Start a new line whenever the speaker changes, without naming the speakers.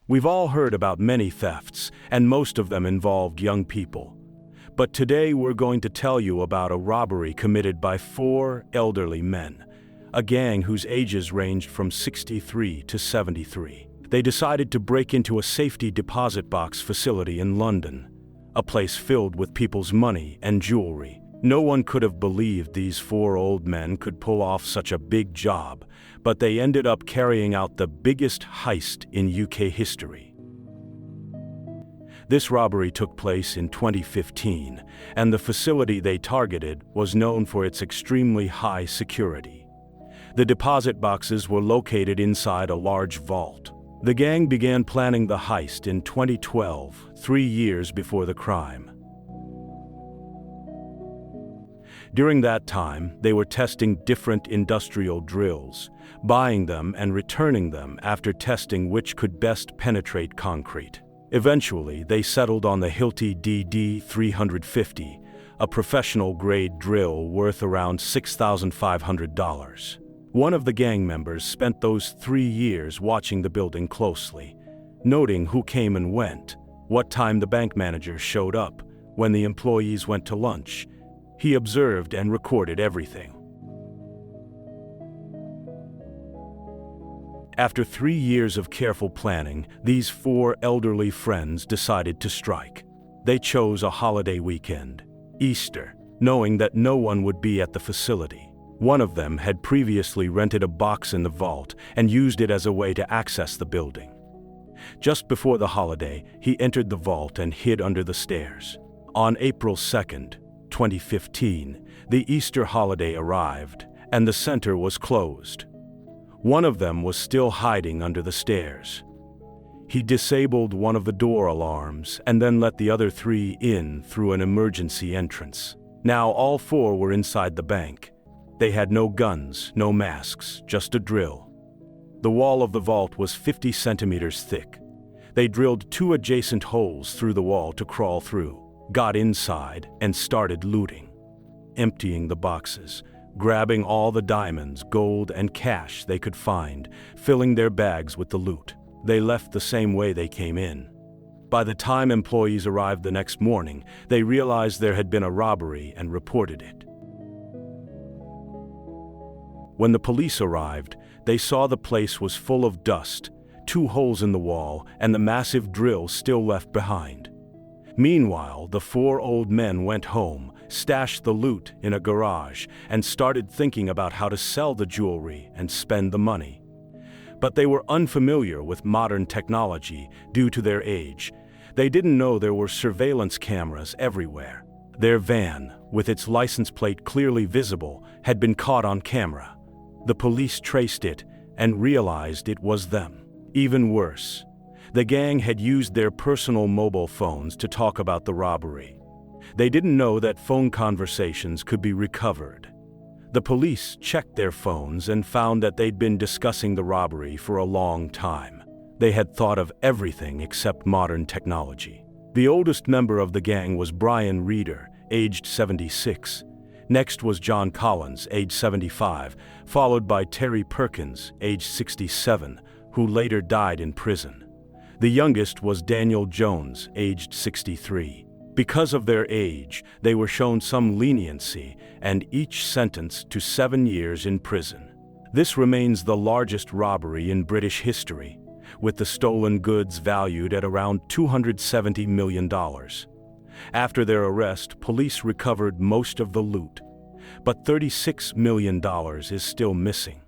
We've all heard about many thefts, and most of them involved young people. But today we're going to tell you about a robbery committed by 4 elderly men, a gang whose ages ranged from 63 to 73. They decided to break into a safety deposit box facility in London, a place filled with people's money and jewelry. No one could have believed these 4 old men could pull off such a big job, but they ended up carrying out the biggest heist in UK history. This robbery took place in 2015, and the facility they targeted was known for its extremely high security. The deposit boxes were located inside a large vault. The gang began planning the heist in 2012, 3 years before the crime. During that time, they were testing different industrial drills, buying them and returning them after testing which could best penetrate concrete. Eventually, they settled on the Hilti DD350, a professional-grade drill worth around $6,500. One of the gang members spent those 3 years watching the building closely, noting who came and went, what time the bank manager showed up, when the employees went to lunch. He observed and recorded everything. After 3 years of careful planning, these 4 elderly friends decided to strike. They chose a holiday weekend, Easter, knowing that no one would be at the facility. One of them had previously rented a box in the vault and used it as a way to access the building. Just before the holiday, he entered the vault and hid under the stairs. On April 2nd, 2015, the Easter holiday arrived, and the center was closed. One of them was still hiding under the stairs. He disabled one of the door alarms and then let the other 3 in through an emergency entrance. Now all 4 were inside the bank. They had no guns, no masks, just a drill. The wall of the vault was 50 centimeters thick. They drilled 2 adjacent holes through the wall to crawl through, got inside, and started looting, emptying the boxes, grabbing all the diamonds, gold, and cash they could find, filling their bags with the loot. They left the same way they came in. By the time employees arrived the next morning, they realized there had been a robbery and reported it. When the police arrived, they saw the place was full of dust, 2 holes in the wall, and the massive drill still left behind. Meanwhile, the 4 old men went home, stashed the loot in a garage, and started thinking about how to sell the jewelry and spend the money. But they were unfamiliar with modern technology due to their age. They didn't know there were surveillance cameras everywhere. Their van, with its license plate clearly visible, had been caught on camera. The police traced it and realized it was them. Even worse, the gang had used their personal mobile phones to talk about the robbery. They didn't know that phone conversations could be recovered. The police checked their phones and found that they'd been discussing the robbery for a long time. They had thought of everything except modern technology. The oldest member of the gang was Brian Reeder, aged 76. Next was John Collins, age 75, followed by Terry Perkins, age 67, who later died in prison. The youngest was Daniel Jones, aged 63. Because of their age, they were shown some leniency and each sentenced to 7 years in prison. This remains the largest robbery in British history, with the stolen goods valued at around $270 million. After their arrest, police recovered most of the loot, but $36 million is still missing.